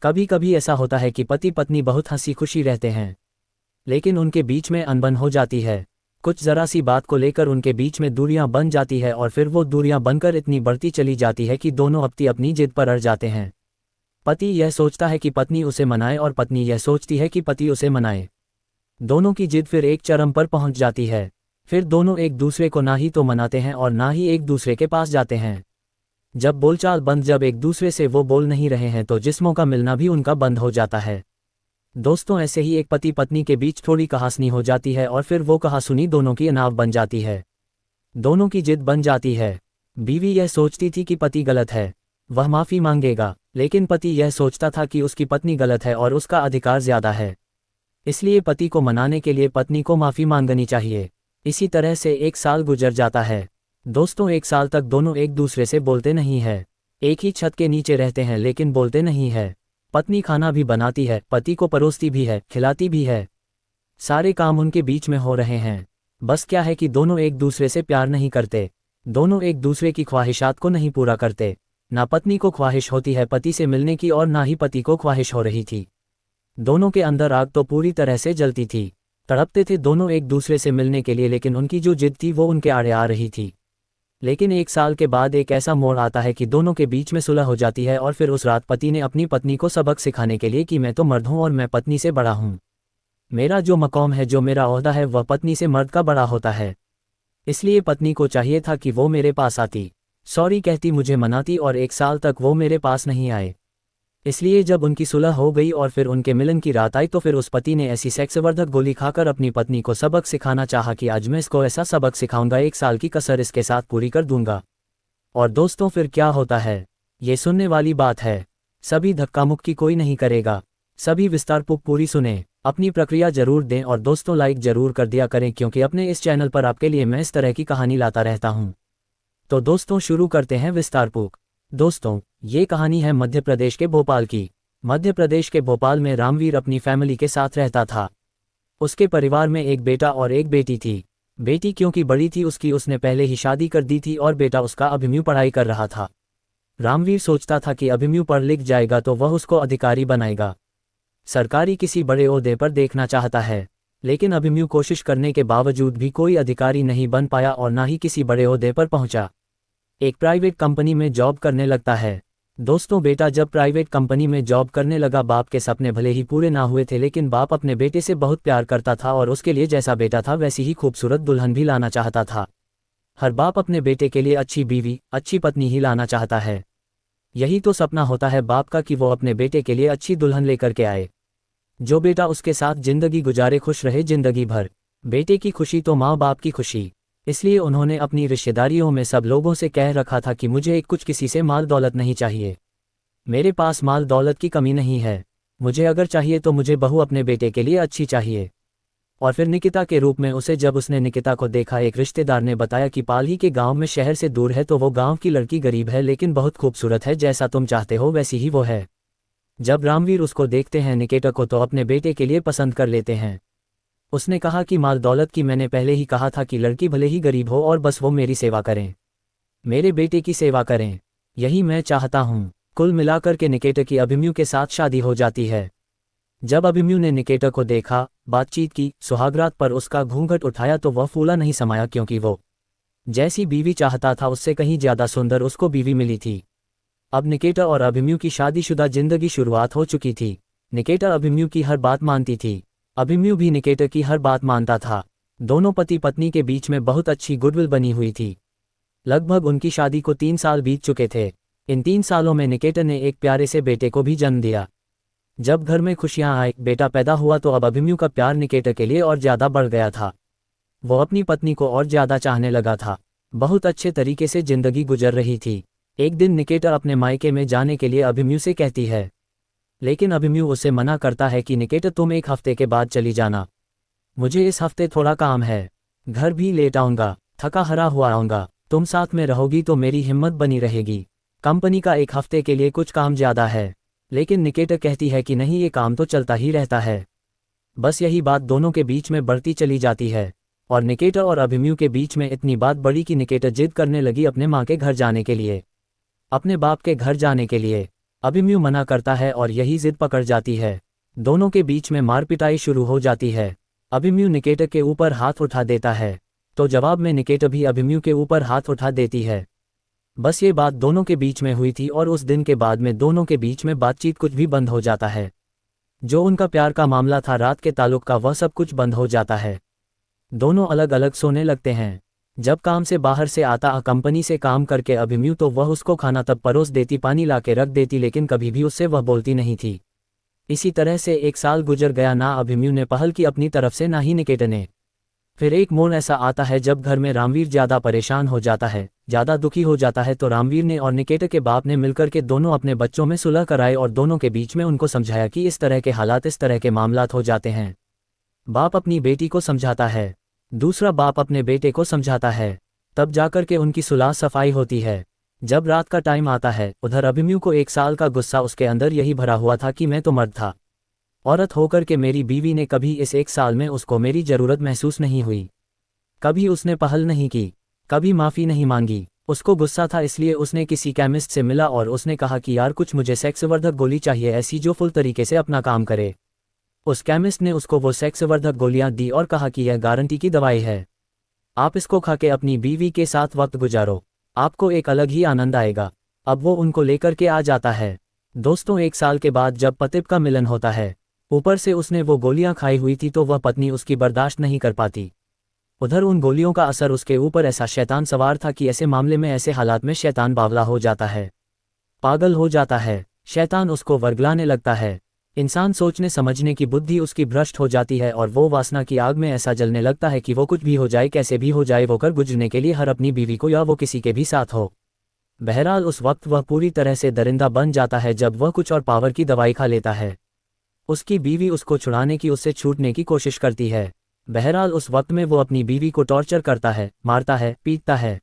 कभी कभी ऐसा होता है कि पति पत्नी बहुत हंसी खुशी रहते हैं, लेकिन उनके बीच में अनबन हो जाती है। कुछ ज़रा सी बात को लेकर उनके बीच में दूरियां बन जाती है और फिर वो दूरियां बनकर इतनी बढ़ती चली जाती है कि दोनों अपनी अपनी जिद पर अड़ जाते हैं। पति यह सोचता है कि पत्नी उसे मनाए और पत्नी यह सोचती है कि पति उसे मनाए। दोनों की जिद फिर एक चरम पर पहुंच जाती है। फिर दोनों एक दूसरे को ना ही तो मनाते हैं और ना ही एक दूसरे के पास जाते हैं। जब बोलचाल बंद, जब एक दूसरे से वो बोल नहीं रहे हैं तो जिस्मों का मिलना भी उनका बंद हो जाता है। दोस्तों, ऐसे ही एक पति पत्नी के बीच थोड़ी कहासुनी हो जाती है और फिर वो कहासुनी दोनों की अनाव बन जाती है, दोनों की जिद बन जाती है। बीवी यह सोचती थी कि पति गलत है, वह माफ़ी मांगेगा, लेकिन पति यह सोचता था कि उसकी पत्नी गलत है और उसका अधिकार ज़्यादा है, इसलिए पति को मनाने के लिए पत्नी को माफ़ी मांगनी चाहिए। इसी तरह से एक साल गुजर जाता है। दोस्तों, एक साल तक दोनों एक दूसरे से बोलते नहीं है। एक ही छत के नीचे रहते हैं लेकिन बोलते नहीं है। पत्नी खाना भी बनाती है, पति को परोसती भी है, खिलाती भी है, सारे काम उनके बीच में हो रहे हैं। बस क्या है कि दोनों एक दूसरे से प्यार नहीं करते, दोनों एक दूसरे की ख्वाहिशात को नहीं पूरा करते। ना पत्नी को ख्वाहिश होती है पति से मिलने की और ना ही पति को ख्वाहिश हो रही थी। दोनों के अंदर आग तो पूरी तरह से जलती थी, तड़पते थे दोनों एक दूसरे से मिलने के लिए, लेकिन उनकी जो जिद थी वो उनके आड़े आ रही थी। लेकिन एक साल के बाद एक ऐसा मोड़ आता है कि दोनों के बीच में सुलह हो जाती है और फिर उस रात पति ने अपनी पत्नी को सबक सिखाने के लिए कि मैं तो मर्द हूं और मैं पत्नी से बड़ा हूं, मेरा जो मकाम है, जो मेरा ओहदा है, वह पत्नी से मर्द का बड़ा होता है। इसलिए पत्नी को चाहिए था कि वो मेरे पास आती, सॉरी कहती, मुझे मनाती, और एक साल तक वो मेरे पास नहीं आए। इसलिए जब उनकी सुलह हो गई और फिर उनके मिलन की रात आई तो फिर उस पति ने ऐसी सेक्सवर्धक गोली खाकर अपनी पत्नी को सबक सिखाना चाहा कि आज मैं इसको ऐसा सबक सिखाऊंगा, एक साल की कसर इसके साथ पूरी कर दूंगा। और दोस्तों, फिर क्या होता है ये सुनने वाली बात है। सभी धक्का मुक्की कोई नहीं करेगा, सभी विस्तारपूर्वक पूरी सुने, अपनी प्रक्रिया जरूर दें और दोस्तों लाइक जरूर कर दिया करें, क्योंकि अपने इस चैनल पर आपके लिए मैं इस तरह की कहानी लाता रहता हूं। तो दोस्तों, शुरू करते हैं विस्तारपूर्वक। दोस्तों, ये कहानी है मध्य प्रदेश के भोपाल की। मध्य प्रदेश के भोपाल में रामवीर अपनी फैमिली के साथ रहता था। उसके परिवार में एक बेटा और एक बेटी थी। बेटी क्योंकि बड़ी थी उसने पहले ही शादी कर दी थी और बेटा उसका अभिमन्यु पढ़ाई कर रहा था। रामवीर सोचता था कि अभिमन्यु पढ़ लिख जाएगा तो वह उसको अधिकारी बनाएगा, सरकारी किसी बड़े ओहदे पर देखना चाहता है। लेकिन अभिमन्यु कोशिश करने के बावजूद भी कोई अधिकारी नहीं बन पाया और ना ही किसी बड़े ओहदे पर पहुंचा। एक प्राइवेट कंपनी में जॉब करने लगता है। दोस्तों, बेटा जब प्राइवेट कंपनी में जॉब करने लगा, बाप के सपने भले ही पूरे ना हुए थे, लेकिन बाप अपने बेटे से बहुत प्यार करता था और उसके लिए जैसा बेटा था वैसी ही खूबसूरत दुल्हन भी लाना चाहता था। हर बाप अपने बेटे के लिए अच्छी बीवी, अच्छी पत्नी ही लाना चाहता है। यही तो सपना होता है बाप का कि वो अपने बेटे के लिए अच्छी दुल्हन लेकर के आए, जो बेटा उसके साथ जिंदगी गुजारे, खुश रहे जिंदगी भर। बेटे की खुशी तो माँ बाप की खुशी। इसलिए उन्होंने अपनी रिश्तेदारियों में सब लोगों से कह रखा था कि मुझे कुछ किसी से माल दौलत नहीं चाहिए, मेरे पास माल दौलत की कमी नहीं है, मुझे अगर चाहिए तो मुझे बहू अपने बेटे के लिए अच्छी चाहिए। और फिर निकिता के रूप में उसे, जब उसने निकिता को देखा, एक रिश्तेदार ने बताया कि पाली के गांव में शहर से दूर है, तो वो गांव की लड़की गरीब है लेकिन बहुत खूबसूरत है, जैसा तुम चाहते हो वैसी ही वो है। जब रामवीर उसको देखते हैं निकिता को, तो अपने बेटे के लिए पसंद कर लेते हैं। उसने कहा कि माल दौलत की मैंने पहले ही कहा था कि लड़की भले ही गरीब हो और बस वो मेरी सेवा करें, मेरे बेटे की सेवा करें, यही मैं चाहता हूँ। कुल मिलाकर के निकिता की अभिमन्यु के साथ शादी हो जाती है। जब अभिमन्यु ने निकिता को देखा, बातचीत की, सुहागरात पर उसका घूंघट उठाया तो वह फूला नहीं समाया, क्योंकि वो जैसी बीवी चाहता था उससे कहीं ज्यादा सुंदर उसको बीवी मिली थी। अब निकिता और अभिमन्यु की शादीशुदा जिंदगी शुरुआत हो चुकी थी। निकिता अभिमन्यु की हर बात मानती थी, अभिमन्यु भी निकिता की हर बात मानता था। दोनों पति पत्नी के बीच में बहुत अच्छी गुडविल बनी हुई थी। लगभग उनकी शादी को 3 साल बीत चुके थे। इन 3 सालों में निकिता ने एक प्यारे से बेटे को भी जन्म दिया। जब घर में खुशियां आई, बेटा पैदा हुआ, तो अब अभिमन्यु का प्यार निकिता के लिए और ज्यादा बढ़ गया था। वो अपनी पत्नी को और ज्यादा चाहने लगा था। बहुत अच्छे तरीके से जिंदगी गुजर रही थी। एक दिन निकिता अपने मायके में जाने के लिए अभिमन्यु से कहती है, लेकिन अभिमन्यु उसे मना करता है कि निकिता तुम 1 हफ्ते के बाद चली जाना, मुझे इस हफ्ते थोड़ा काम है, घर भी लेट आऊँगा, थका हरा हुआ आऊँगा, तुम साथ में रहोगी तो मेरी हिम्मत बनी रहेगी। कंपनी का 1 हफ्ते के लिए कुछ काम ज़्यादा है। लेकिन निकिता कहती है कि नहीं, ये काम तो चलता ही रहता है। बस यही बात दोनों के बीच में बढ़ती चली जाती है और निकिता और अभिमन्यु के बीच में इतनी बात बढ़ी कि निकिता जिद करने लगी अपने माँ के घर जाने के लिए, अपने बाप के घर जाने के लिए। अभिमन्यु मना करता है और यही जिद पकड़ जाती है। दोनों के बीच में मारपिटाई शुरू हो जाती है। अभिमन्यु निकेता के ऊपर हाथ उठा देता है, तो जवाब में निकेता भी अभिमन्यु के ऊपर हाथ उठा देती है। बस ये बात दोनों के बीच में हुई थी और उस दिन के बाद में दोनों के बीच में बातचीत कुछ भी बंद हो जाता है। जो उनका प्यार का मामला था, रात के ताल्लुक का, वह सब कुछ बंद हो जाता है। दोनों अलग अलग सोने लगते हैं। जब काम से बाहर से आता कंपनी से काम करके अभिमन्यु, तो वह उसको खाना तब परोस देती, पानी ला के रख देती, लेकिन कभी भी उससे वह बोलती नहीं थी। इसी तरह से 1 साल गुजर गया, ना अभिमन्यु ने पहल की अपनी तरफ से, ना ही निकेता ने। फिर एक मोड़ ऐसा आता है जब घर में रामवीर ज़्यादा परेशान हो जाता है, ज़्यादा दुखी हो जाता है, तो रामवीर ने और निकेता के बाप ने मिलकर के दोनों अपने बच्चों में सुलह कराए और दोनों के बीच में उनको समझाया कि इस तरह के हालात, इस तरह के मामलात हो जाते हैं। बाप अपनी बेटी को समझाता है, दूसरा बाप अपने बेटे को समझाता है, तब जाकर के उनकी सुलह सफाई होती है। जब रात का टाइम आता है, उधर अभिमन्यु को 1 साल का गुस्सा उसके अंदर यही भरा हुआ था कि मैं तो मर्द था, औरत होकर के मेरी बीवी ने कभी इस 1 साल में उसको मेरी ज़रूरत महसूस नहीं हुई, कभी उसने पहल नहीं की, कभी माफ़ी नहीं मांगी। उसको गुस्सा था, इसलिए उसने किसी केमिस्ट से मिला और उसने कहा कि यार कुछ मुझे सेक्सवर्धक गोली चाहिए, ऐसी जो फुल तरीके से अपना काम करे। उस केमिस्ट ने उसको वो सेक्सवर्धक गोलियां दी और कहा कि यह गारंटी की दवाई है, आप इसको खा के अपनी बीवी के साथ वक्त गुजारो, आपको एक अलग ही आनंद आएगा। अब वो उनको लेकर के आ जाता है। दोस्तों, 1 साल के बाद जब पति का मिलन होता है, ऊपर से उसने वो गोलियां खाई हुई थी, तो वह पत्नी उसकी बर्दाश्त नहीं कर पाती। उधर उन गोलियों का असर उसके ऊपर ऐसा शैतान सवार था कि ऐसे मामले में, ऐसे हालात में शैतान बावला हो जाता है, पागल हो जाता है। शैतान उसको वर्गलाने लगता है। इंसान सोचने समझने की बुद्धि उसकी भ्रष्ट हो जाती है और वो वासना की आग में ऐसा जलने लगता है कि वो कुछ भी हो जाए, कैसे भी हो जाए, वो कर गुजरने के लिए हर अपनी बीवी को या वो किसी के भी साथ हो। बहरहाल उस वक्त वह पूरी तरह से दरिंदा बन जाता है जब वह कुछ और पावर की दवाई खा लेता है। उसकी बीवी उसको छुड़ाने की, उससे छूटने की कोशिश करती है। बहरहाल उस वक्त में वो अपनी बीवी को टॉर्चर करता है, मारता है, पीटता है,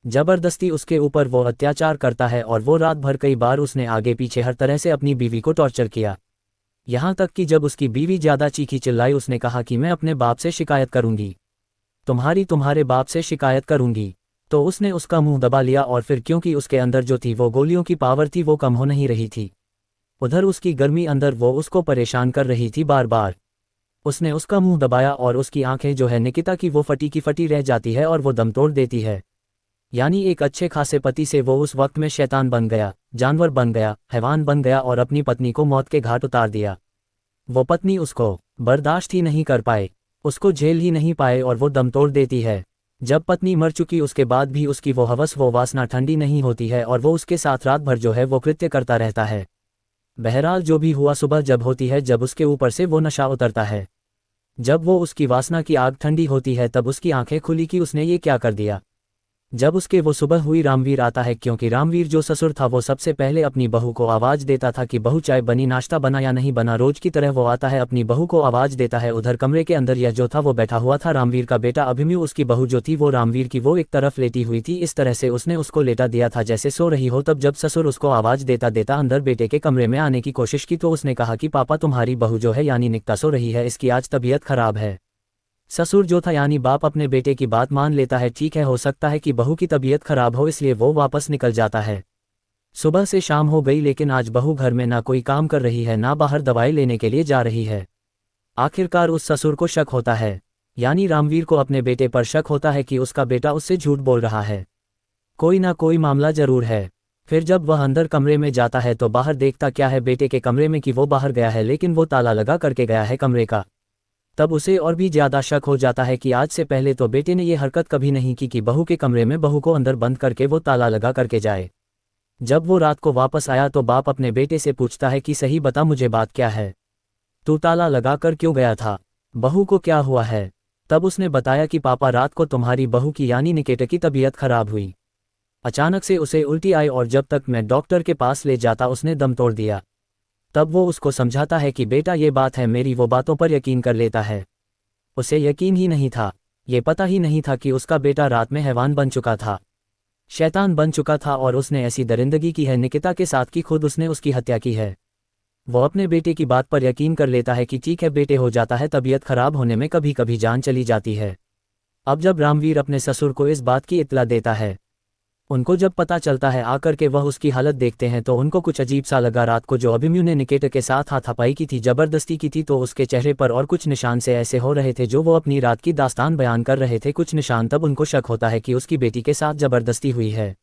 जबरदस्ती उसके ऊपर वो अत्याचार करता है और वो रात भर कई बार उसने आगे पीछे हर तरह से अपनी बीवी को टॉर्चर किया। यहाँ तक कि जब उसकी बीवी ज़्यादा चीखी चिल्लाई, उसने कहा कि मैं अपने बाप से शिकायत करूंगी, तुम्हारे बाप से शिकायत करूंगी। तो उसने उसका मुंह दबा लिया और फिर क्योंकि उसके अंदर जो थी वो गोलियों की पावर थी, वो कम हो नहीं रही थी। उधर उसकी गर्मी अंदर वो उसको परेशान कर रही थी बार बार। उसने उसका मुंह दबाया और उसकी आंखें जो है निकिता की, वो फटी की फटी रह जाती है और वो दम तोड़ देती है। यानी एक अच्छे खासे पति से वो उस वक्त में शैतान बन गया, जानवर बन गया, हैवान बन गया और अपनी पत्नी को मौत के घाट उतार दिया। वो पत्नी उसको बर्दाश्त ही नहीं कर पाए, उसको झेल ही नहीं पाए और वो दम तोड़ देती है। जब पत्नी मर चुकी उसके बाद भी उसकी वो हवस, वो वासना ठंडी नहीं होती है और वो उसके साथ रात भर जो है वो कृत्य करता रहता है। बहरहाल जो भी हुआ, सुबह जब होती है, जब उसके ऊपर से वो नशा उतरता है, जब वो उसकी वासना की आग ठंडी होती है, तब उसकी आंखें खुली कि उसने ये क्या कर दिया। जब उसके वो सुबह हुई, रामवीर आता है, क्योंकि रामवीर जो ससुर था वो सबसे पहले अपनी बहू को आवाज़ देता था कि बहू चाय बनी, नाश्ता बना या नहीं बना। रोज की तरह वो आता है, अपनी बहू को आवाज़ देता है। उधर कमरे के अंदर यह जो था वो बैठा हुआ था, रामवीर का बेटा अभिमन्यु। उसकी बहू जो थी वो रामवीर की वो एक तरफ लेटी हुई थी, इस तरह से उसने उसको लेटा दिया था जैसे सो रही हो। तब जब ससुर उसको आवाज़ देता देता अंदर बेटे के कमरे में आने की कोशिश की, तो उसने कहा कि पापा, तुम्हारी बहू जो है यानी निकिता सो रही है, इसकी आज तबीयत खराब है। ससुर जो था यानी बाप अपने बेटे की बात मान लेता है। ठीक है, हो सकता है कि बहू की तबीयत खराब हो, इसलिए वो वापस निकल जाता है। सुबह से शाम हो गई, लेकिन आज बहू घर में ना कोई काम कर रही है, ना बाहर दवाई लेने के लिए जा रही है। आखिरकार उस ससुर को शक होता है, यानी रामवीर को अपने बेटे पर शक होता है कि उसका बेटा उससे झूठ बोल रहा है, कोई ना कोई मामला जरूर है। फिर जब वह अंदर कमरे में जाता है तो बाहर देखता क्या है बेटे के कमरे में कि वो बाहर गया है, लेकिन वो ताला लगा करके गया है कमरे का। तब उसे और भी ज़्यादा शक हो जाता है कि आज से पहले तो बेटे ने ये हरकत कभी नहीं की कि बहू के कमरे में बहू को अंदर बंद करके वो ताला लगा करके जाए। जब वो रात को वापस आया तो बाप अपने बेटे से पूछता है कि सही बता, मुझे बात क्या है, तू ताला लगा कर क्यों गया था, बहू को क्या हुआ है। तब उसने बताया कि पापा, रात को तुम्हारी बहू की यानी निकिता की तबीयत खराब हुई, अचानक से उसे उल्टी आई और जब तक मैं डॉक्टर के पास ले जाता उसने दम तोड़ दिया। तब वो उसको समझाता है कि बेटा ये बात है मेरी, वो बातों पर यकीन कर लेता है। उसे यकीन ही नहीं था, ये पता ही नहीं था कि उसका बेटा रात में हैवान बन चुका था, शैतान बन चुका था और उसने ऐसी दरिंदगी की है निकिता के साथ कि खुद उसने उसकी हत्या की है। वो अपने बेटे की बात पर यकीन कर लेता है कि ठीक है बेटे हो जाता है, तबीयत खराब होने में कभी कभी जान चली जाती है। अब जब रामवीर अपने ससुर को इस बात की इत्तला देता है उनको जब पता चलता है आकर के वह उसकी हालत देखते हैं तो उनको कुछ अजीब सा लगा। रात को जो अभिमन्यु ने निकेता के साथ हाथापाई की थी, जबरदस्ती की थी, तो उसके चेहरे पर और कुछ निशान से ऐसे हो रहे थे जो वो अपनी रात की दास्तान बयान कर रहे थे। कुछ निशान, तब उनको शक होता है कि उसकी बेटी के साथ जबरदस्ती हुई है,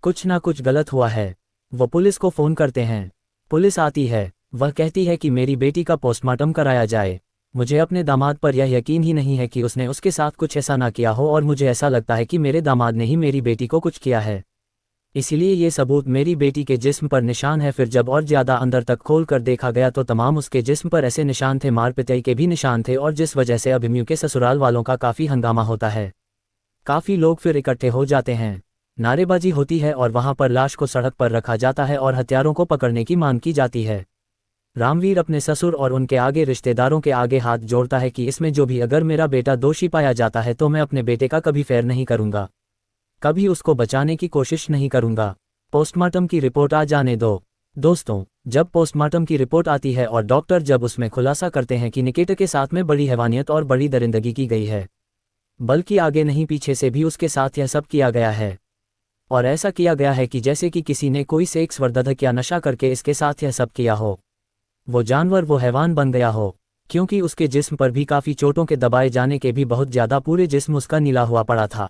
कुछ ना कुछ गलत हुआ है। वो पुलिस को फ़ोन करते हैं, पुलिस आती है, वह कहती है कि मेरी बेटी का पोस्टमार्टम कराया जाए। मुझे अपने दामाद पर यह यकीन ही नहीं है कि उसने उसके साथ कुछ ऐसा ना किया हो, और मुझे ऐसा लगता है कि मेरे दामाद ने ही मेरी बेटी को कुछ किया है। इसीलिए ये सबूत मेरी बेटी के जिस्म पर निशान है। फिर जब और ज़्यादा अंदर तक खोल कर देखा गया तो तमाम उसके जिस्म पर ऐसे निशान थे, मार पिटाई के भी निशान थे, और जिस वजह से अभिमन्यु के ससुराल वालों का काफ़ी हंगामा होता है। काफ़ी लोग फिर इकट्ठे हो जाते हैं, नारेबाजी होती है और वहाँ पर लाश को सड़क पर रखा जाता है और हत्यारों को पकड़ने की मांग की जाती है। रामवीर अपने ससुर और उनके आगे रिश्तेदारों के आगे हाथ जोड़ता है कि इसमें जो भी अगर मेरा बेटा दोषी पाया जाता है तो मैं अपने बेटे का कभी फेर नहीं करूंगा, कभी उसको बचाने की कोशिश नहीं करूंगा। पोस्टमार्टम की रिपोर्ट आ जाने दो। दोस्तों, जब पोस्टमार्टम की रिपोर्ट आती है और डॉक्टर जब उसमें खुलासा करते हैं कि निकेता के साथ में बड़ी हैवानियत और बड़ी दरिंदगी की गई है, बल्कि आगे नहीं पीछे से भी उसके साथ यह सब किया गया है, और ऐसा किया गया है कि जैसे कि किसी ने कोई सेक्स वर्धक या नशा करके इसके साथ यह सब किया हो, वो जानवर वो हैवान बन गया हो, क्योंकि उसके जिस्म पर भी काफ़ी चोटों के दबाए जाने के भी बहुत ज़्यादा पूरे जिस्म उसका नीला हुआ पड़ा था,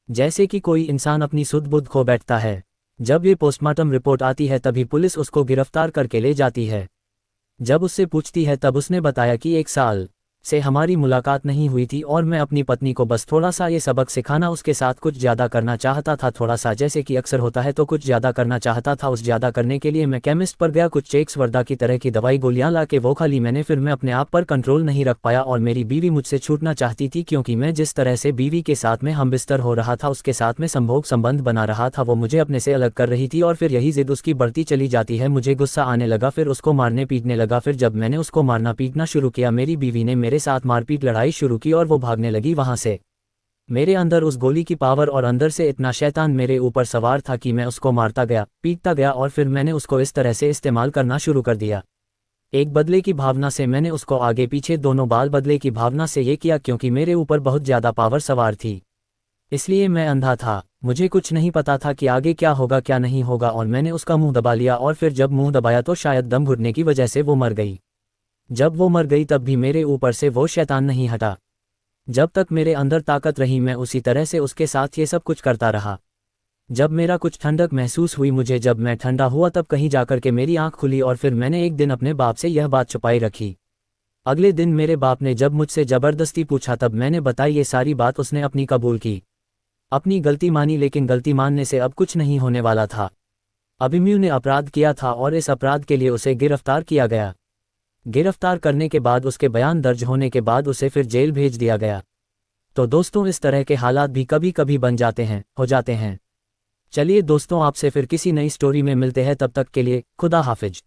जैसे कि कोई इंसान अपनी सुध बुध खो बैठता है। जब ये पोस्टमार्टम रिपोर्ट आती है तभी पुलिस उसको गिरफ्तार करके ले जाती है। जब उससे पूछती है तब उसने बताया कि 1 साल से हमारी मुलाकात नहीं हुई थी और मैं अपनी पत्नी को बस थोड़ा सा ये सबक सिखाना, उसके साथ कुछ ज़्यादा करना चाहता था, थोड़ा सा जैसे कि अक्सर होता है तो कुछ ज़्यादा करना चाहता था। उस ज़्यादा करने के लिए मैं केमिस्ट पर गया, कुछ चेक्स वर्दा की तरह की दवाई गोलियां ला के वो खा ली मैंने। फिर मैं अपने आप पर कंट्रोल नहीं रख पाया और मेरी बीवी मुझसे छूटना चाहती थी, क्योंकि मैं जिस तरह से बीवी के साथ में हम बिस्तर हो रहा था, उसके साथ में संभोग संबंध बना रहा था, वो मुझे अपने से अलग कर रही थी और फिर यही जिद उसकी बढ़ती चली जाती है। मुझे गुस्सा आने लगा, फिर उसको मारने पीटने लगा। फिर जब मैंने उसको मारना पीटना शुरू किया, मेरी बीवी ने मेरे साथ मारपीट लड़ाई शुरू की और वो भागने लगी वहां से। मेरे अंदर उस गोली की पावर और अंदर से इतना शैतान मेरे ऊपर सवार था कि मैं उसको मारता गया, पीटता गया और फिर मैंने उसको इस तरह से इस्तेमाल करना शुरू कर दिया। एक बदले की भावना से मैंने उसको आगे पीछे दोनों बाल बदले की भावना से ये किया, क्योंकि मेरे ऊपर बहुत ज़्यादा पावर सवार थी, इसलिए मैं अंधा था, मुझे कुछ नहीं पता था कि आगे क्या होगा क्या नहीं होगा, और मैंने उसका मुंह दबा लिया। और फिर जब मुंह दबाया तो शायद दम घुटने की वजह से वो मर गई। जब वो मर गई तब भी मेरे ऊपर से वो शैतान नहीं हटा। जब तक मेरे अंदर ताकत रही मैं उसी तरह से उसके साथ ये सब कुछ करता रहा। जब मेरा कुछ ठंडक महसूस हुई मुझे, जब मैं ठंडा हुआ तब कहीं जाकर के मेरी आंख खुली और फिर मैंने एक दिन अपने बाप से यह बात छुपाई रखी। अगले दिन मेरे बाप ने जब मुझसे ज़बरदस्ती पूछा तब मैंने बताई ये सारी बात। उसने अपनी कबूल की, अपनी गलती मानी, लेकिन गलती मानने से अब कुछ नहीं होने वाला था। अभिमन्यु ने अपराध किया था और इस अपराध के लिए उसे गिरफ्तार किया गया। गिरफ्तार करने के बाद उसके बयान दर्ज होने के बाद उसे फिर जेल भेज दिया गया। तो दोस्तों, इस तरह के हालात भी कभी कभी बन जाते हैं, हो जाते हैं। चलिए दोस्तों, आपसे फिर किसी नई स्टोरी में मिलते हैं, तब तक के लिए खुदा हाफिज।